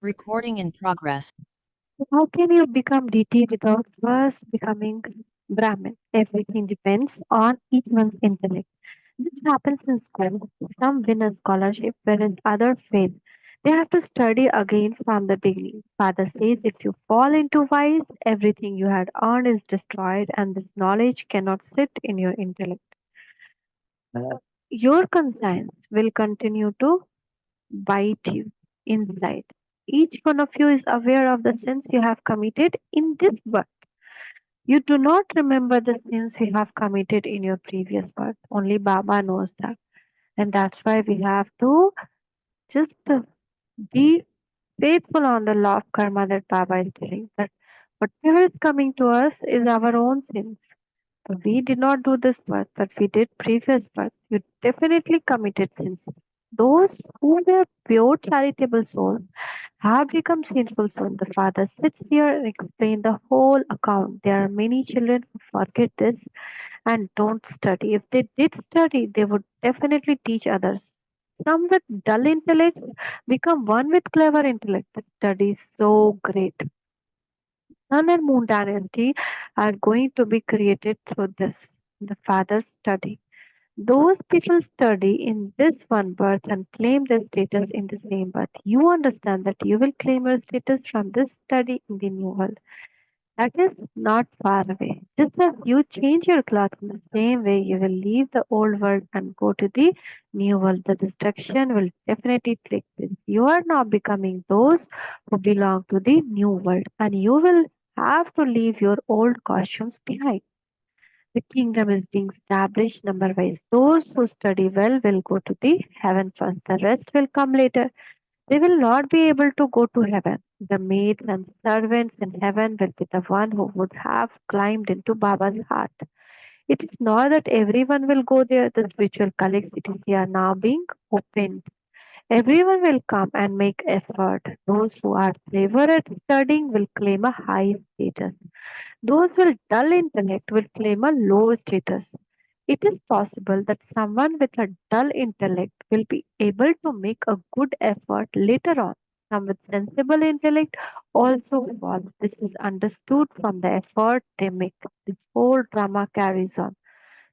Recording in progress. How can you become deity without first becoming Brahmin? Everything depends on each one's intellect. This happens in school. Some win a scholarship, whereas others fail. They have to study again from the beginning. Father says if you fall into vice, everything you had earned is destroyed, and this knowledge cannot sit in your intellect. Your conscience will continue to bite you inside. Each one of you is aware of the sins you have committed in this birth. You do not remember the sins you have committed in your previous birth. Only Baba knows that. And that's why we have to just be faithful on the law of karma that Baba is telling. That whatever is coming to us is our own sins. So we did not do this birth, but we did previous birth. You definitely committed sins. Those who were pure charitable souls have become sinful souls. The father sits here and explains the whole account. There are many children who forget this and don't study. If they did study, they would definitely teach others. Some with dull intellect become one with clever intellect. The study is so great. Sun and moon dynasty are going to be created through this. The father's study. Those people study in this one birth and claim their status in the same birth. You understand that you will claim your status from this study in the new world. That is not far away. Just as you change your cloth in the same way, you will leave the old world and go to the new world. The destruction will definitely take place. You are now becoming those who belong to the new world, and you will have to leave your old costumes behind. The kingdom is being established number wise. Those who study well will go to the heaven first. The rest will come later. They will not be able to go to heaven. The maids and servants in heaven will be the one who would have climbed into Baba's heart. It is not that everyone will go there. The spiritual colleges are now being opened. Everyone will come and make effort. Those who are clever at studying will claim a high status. Those with dull intellect will claim a low status. It is possible that someone with a dull intellect will be able to make a good effort later on. Some with sensible intellect also fall. This is understood from the effort they make. This whole drama carries on.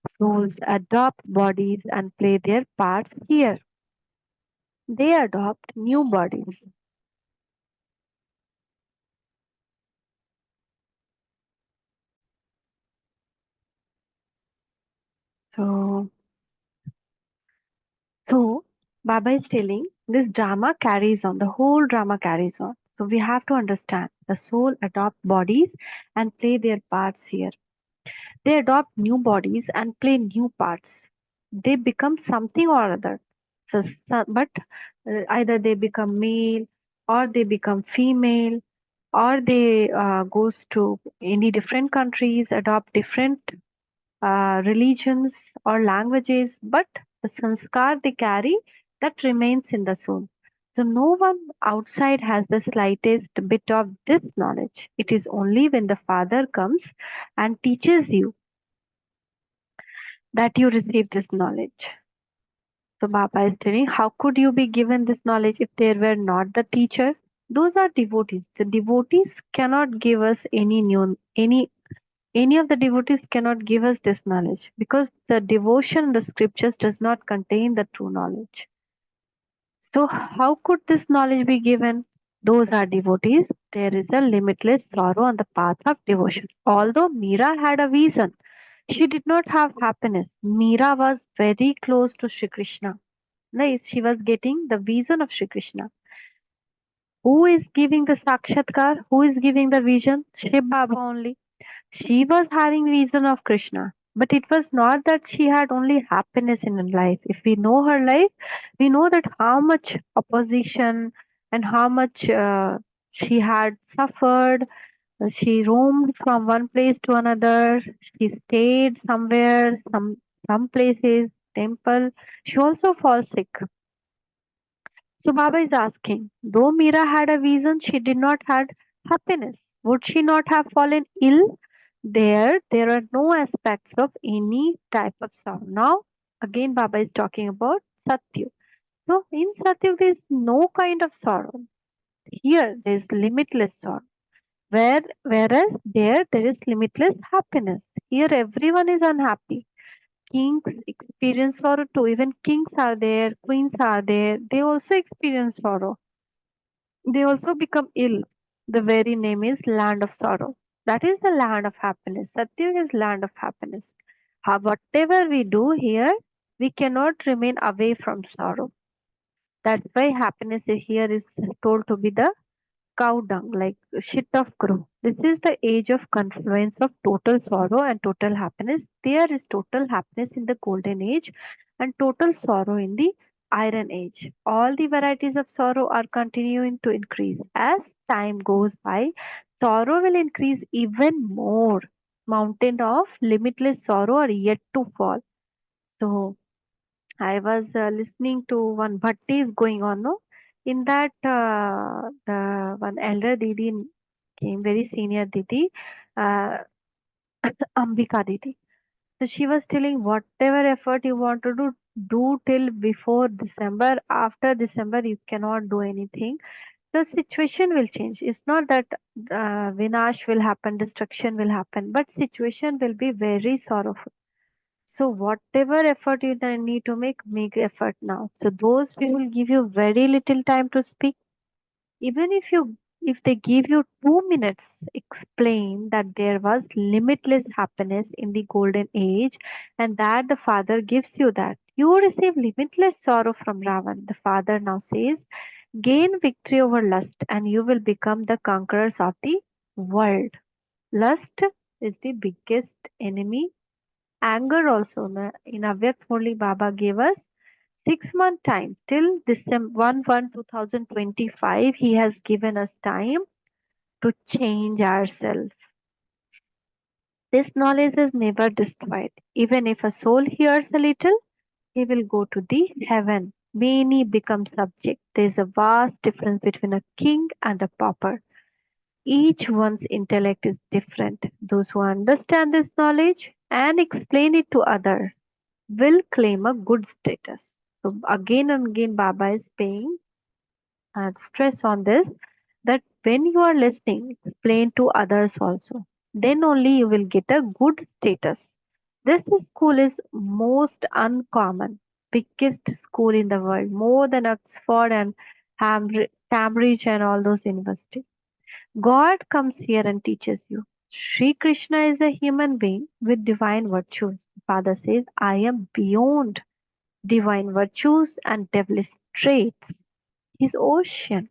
Souls adopt bodies and play their parts here. They adopt new bodies. So So, Baba is telling this drama carries on, the whole drama carries on. So, we have to understand the soul adopt bodies and play their parts here. They adopt new bodies and play new parts. They become something or other. But either they become male or they become female or they goes to any different countries, adopt different religions or languages, but the sanskar they carry that remains in the soul. So no one outside has the slightest bit of this knowledge. It is only when the Father comes and teaches you that you receive this knowledge. So Baba is telling, how could you be given this knowledge if there were not the teacher? Those are devotees. The devotees cannot give us any of the devotees cannot give us this knowledge because the devotion in the scriptures does not contain the true knowledge. So, how could this knowledge be given? Those are devotees. There is a limitless sorrow on the path of devotion. Although Meera had a vision, she did not have happiness. Meera was very close to Shri Krishna. Nice, she was getting the vision of Shri Krishna. Who is giving the sakshatkar? Who is giving the vision? Shiv Baba only. She was having vision of Krishna, but it was not that she had only happiness in her life. If we know her life, we know that how much opposition and how much she had suffered. She roamed from one place to another. She stayed somewhere, some places, temple. She also falls sick. So Baba is asking, though Meera had a vision, she did not had happiness. Would she not have fallen ill? There are no aspects of any type of sorrow. Now, again, Baba is talking about Satyu. So, in Satyu, there is no kind of sorrow. Here there is limitless sorrow. Whereas there is limitless happiness. Here everyone is unhappy. Kings experience sorrow too. Even kings are there, queens are there. They also experience sorrow. They also become ill. The very name is land of sorrow. That is the land of happiness. Satyug is land of happiness. Whatever we do here, we cannot remain away from sorrow. That's why happiness here is told to be the cow dung, like shit of crow. This is the age of confluence of total sorrow and total happiness. There is total happiness in the golden age and total sorrow in the iron age. All the varieties of sorrow are continuing to increase. As time goes by, sorrow will increase even more. Mountain of limitless sorrow are yet to fall. So I was listening to one bhatti is going on, no? In that, the one elder Didi came, very senior Didi, uh, Ambika Didi. So she was telling whatever effort you want to do, do till before December. After December, you cannot do anything. The situation will change. It's not that vinash will happen, destruction will happen, but situation will be very sorrowful. So whatever effort you need to make effort now. So those people give you very little time to speak. Even if they give you 2 minutes, explain that there was limitless happiness in the golden age and that the Father gives you that. You receive limitless sorrow from Ravan. The Father now says, gain victory over lust and you will become the conquerors of the world. Lust is the biggest enemy. Anger also. In Avyakt Murli Baba gave us 6 month time till December 1 2025. He has given us time to change ourselves. This knowledge is never destroyed. Even if a soul hears a little, he will go to the heaven. Many become subject. There is a vast difference between a king and a pauper. Each one's intellect is different. Those who understand this knowledge and explain it to others will claim a good status. So again and again, Baba is paying stress on this that when you are listening, explain to others also. Then only you will get a good status. This school is most uncommon, biggest school in the world, more than Oxford and Cambridge and all those universities. God comes here and teaches you. Sri Krishna is a human being with divine virtues. Father says, I am beyond divine virtues and devilish traits. His ocean.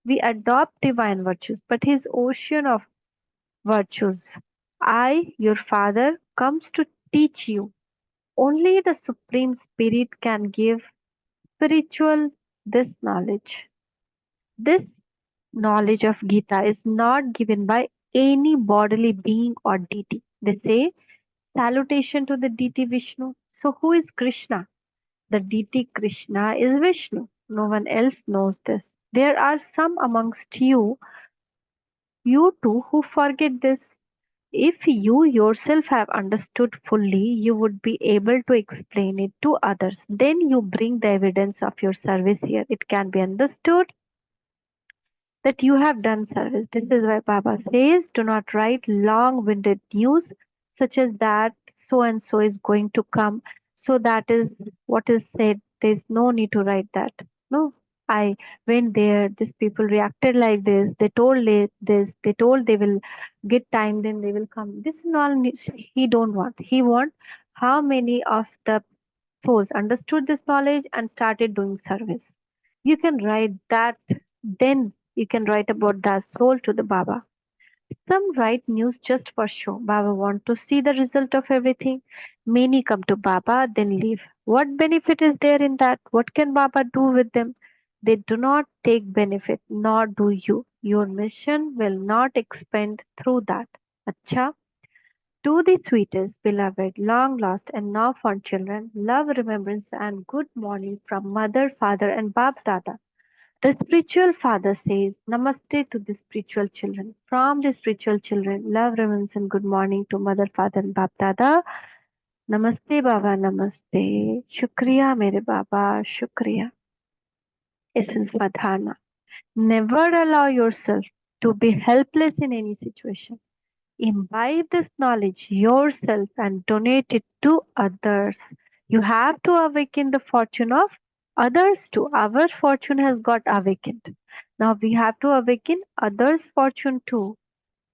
We adopt divine virtues, but his ocean of virtues. I, your father, comes to teach you. Only the Supreme Spirit can give spiritual this knowledge. This knowledge of Gita is not given by any bodily being or deity. They say salutation to the deity Vishnu. So who is Krishna? The deity Krishna is Vishnu. No one else knows this. There are some amongst you too, who forget this. If you yourself have understood fully, you would be able to explain it to others. Then you bring the evidence of your service here. It can be understood that you have done service. This is why Baba says, do not write long winded news such as that so and so is going to come. So that is what is said. There's no need to write that. No, I went there, these people reacted like this, they told this, they told they will get time, then they will come. This is all he don't want. He want how many of the souls understood this knowledge and started doing service. You can write that, then you can write about that soul to the Baba. Some write news just for show. Baba want to see the result of everything. Many come to Baba, then leave. What benefit is there in that? What can Baba do with them? They do not take benefit, nor do you. Your mission will not expand through that. Acha? To the sweetest, beloved, long lost, and now found children, love, remembrance, and good morning from Mother, Father, and Bab Dada. The spiritual father says, Namaste to the spiritual children. From the spiritual children, love, remembrance, and good morning to Mother, Father, and Bab Dada. Namaste, Baba, Namaste. Shukriya, mere Baba, Shukriya. Essence for dharna. Never allow yourself to be helpless in any situation. Imbibe this knowledge yourself and donate it to others. You have to awaken the fortune of others too. Our fortune has got awakened. Now we have to awaken others' fortune too.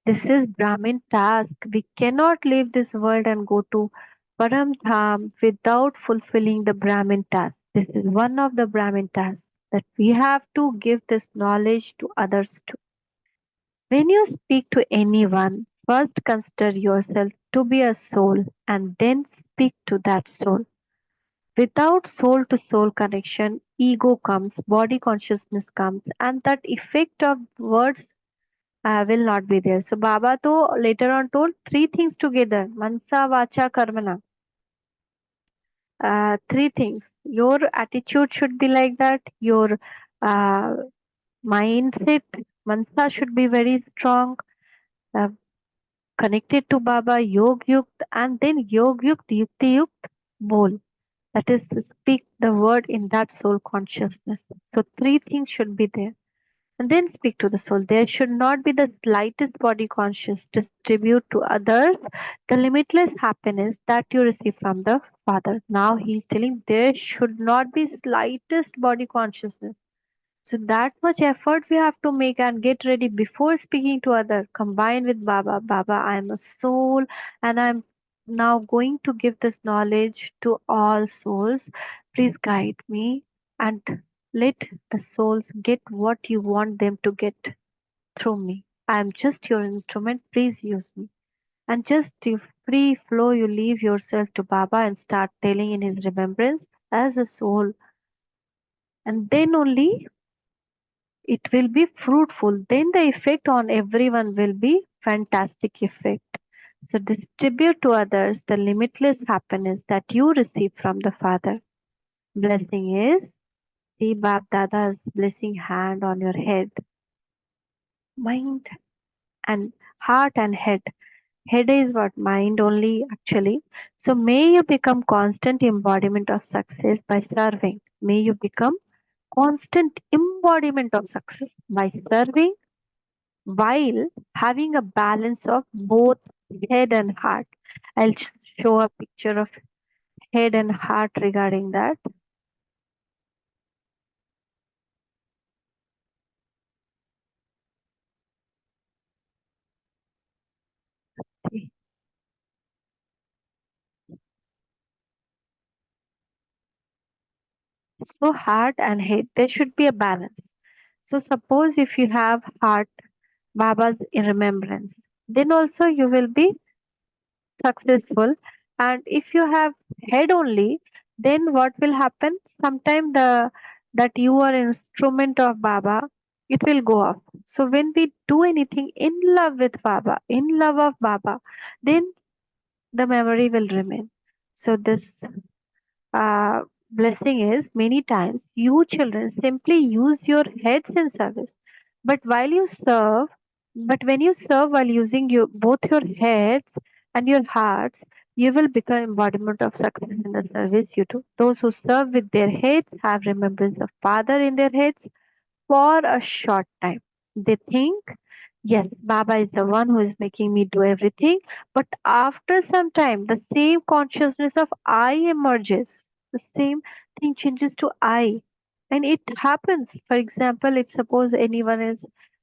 This is Brahmin task. We cannot leave this world and go to Param Dham without fulfilling the Brahmin task. This is one of the Brahmin tasks that we have to give this knowledge to others too. When you speak to anyone, first consider yourself to be a soul and then speak to that soul. Without soul to soul connection, ego comes, body consciousness comes, and that effect of words will not be there. So Baba to later on told three things together: mansa, vacha, karmana. Three things. Your attitude should be like that. Your uh, mindset, mansa should be very strong. Uh, Connected to Baba, Yog Yukt, and then Yog Yukt, Yukti Yukt, Bol. That is to speak the word in that soul consciousness. So three things should be there. And then speak to the soul. There should not be the slightest body conscious. Distribute to others the limitless happiness that you receive from the Father. Now he is telling there should not be slightest body consciousness. So that much effort we have to make and get ready before speaking to other. Combine with Baba. Baba, I am a soul and I'm now going to give this knowledge to all souls. Please guide me and let the souls get what you want them to get through me. I am just your instrument. Please use me. And just in free flow, you leave yourself to Baba and start telling in his remembrance as a soul. And then only it will be fruitful. Then the effect on everyone will be fantastic effect. So distribute to others the limitless happiness that you receive from the Father. Blessing is see Bab Dada's blessing hand on your head, mind and heart and head. Head is what mind only actually. So may you become constant embodiment of success by serving. May you become constant embodiment of success by serving while having a balance of both head and heart. I'll show a picture of head and heart regarding that. So heart and head, there should be a balance. So suppose if you have heart, Baba's in remembrance, then also you will be successful. And if you have head only, then what will happen? Sometime the that you are instrument of Baba, it will go off. So when we do anything in love with Baba, in love of Baba, then the memory will remain. So this uh, blessing is many times you children simply use your heads in service, but while you serve, but when you serve while using your both your heads and your hearts, you will become embodiment of success in the service you do. Those who serve with their heads have remembrance of Father in their heads for a short time. They think, yes, Baba is the one who is making me do everything. But after some time, the same consciousness of I emerges. The same thing changes to I. And it happens. For example, if suppose anyone is,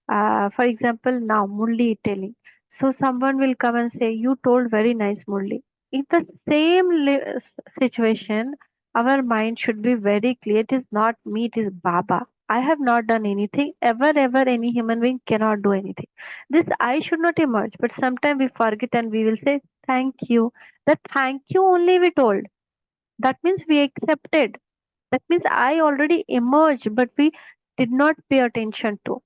for example, now Murli telling. So someone will come and say, you told very nice, Murli. In the same situation, our mind should be very clear. It is not me, it is Baba. I have not done anything. Ever, any human being cannot do anything. This I should not emerge, but sometimes we forget and we will say, thank you. That thank you only we told. That means we accepted. That means I already emerged, but we did not pay attention to.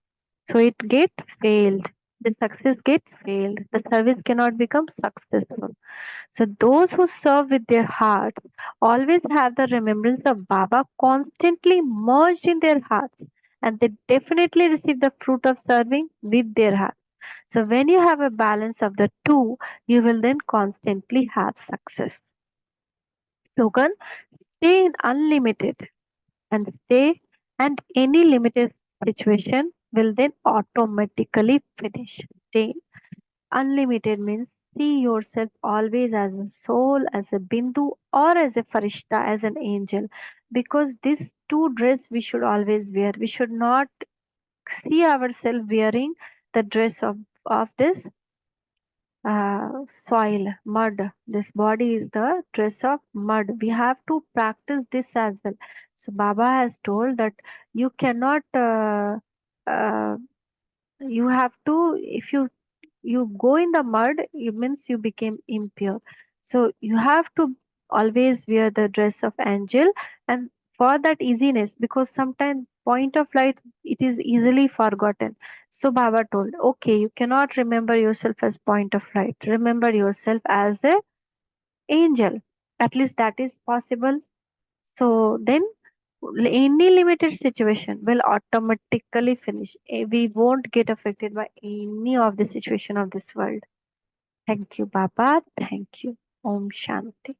So it get failed. The success get failed. The service cannot become successful. So those who serve with their hearts always have the remembrance of Baba constantly merged in their hearts, and they definitely receive the fruit of serving with their heart. So when you have a balance of the two, you will then constantly have success. Slogan: stay in unlimited and stay and any limited situation will then automatically finish. 10. Unlimited means see yourself always as a soul, as a bindu, or as a farishta, as an angel. Because these two dress we should always wear. We should not see ourselves wearing the dress of this soil, mud. This body is the dress of mud. We have to practice this as well. So Baba has told that you cannot, uh, you have to, if you go in the mud, it means you became impure. So you have to always wear the dress of angel, and for that easiness, because sometimes point of light it is easily forgotten. So Baba told, okay, you cannot remember yourself as point of light. Remember yourself as a angel. At least that is possible. So then any limited situation will automatically finish. We won't get affected by any of the situation of this world. Thank you, Baba. Thank you. Om Shanti.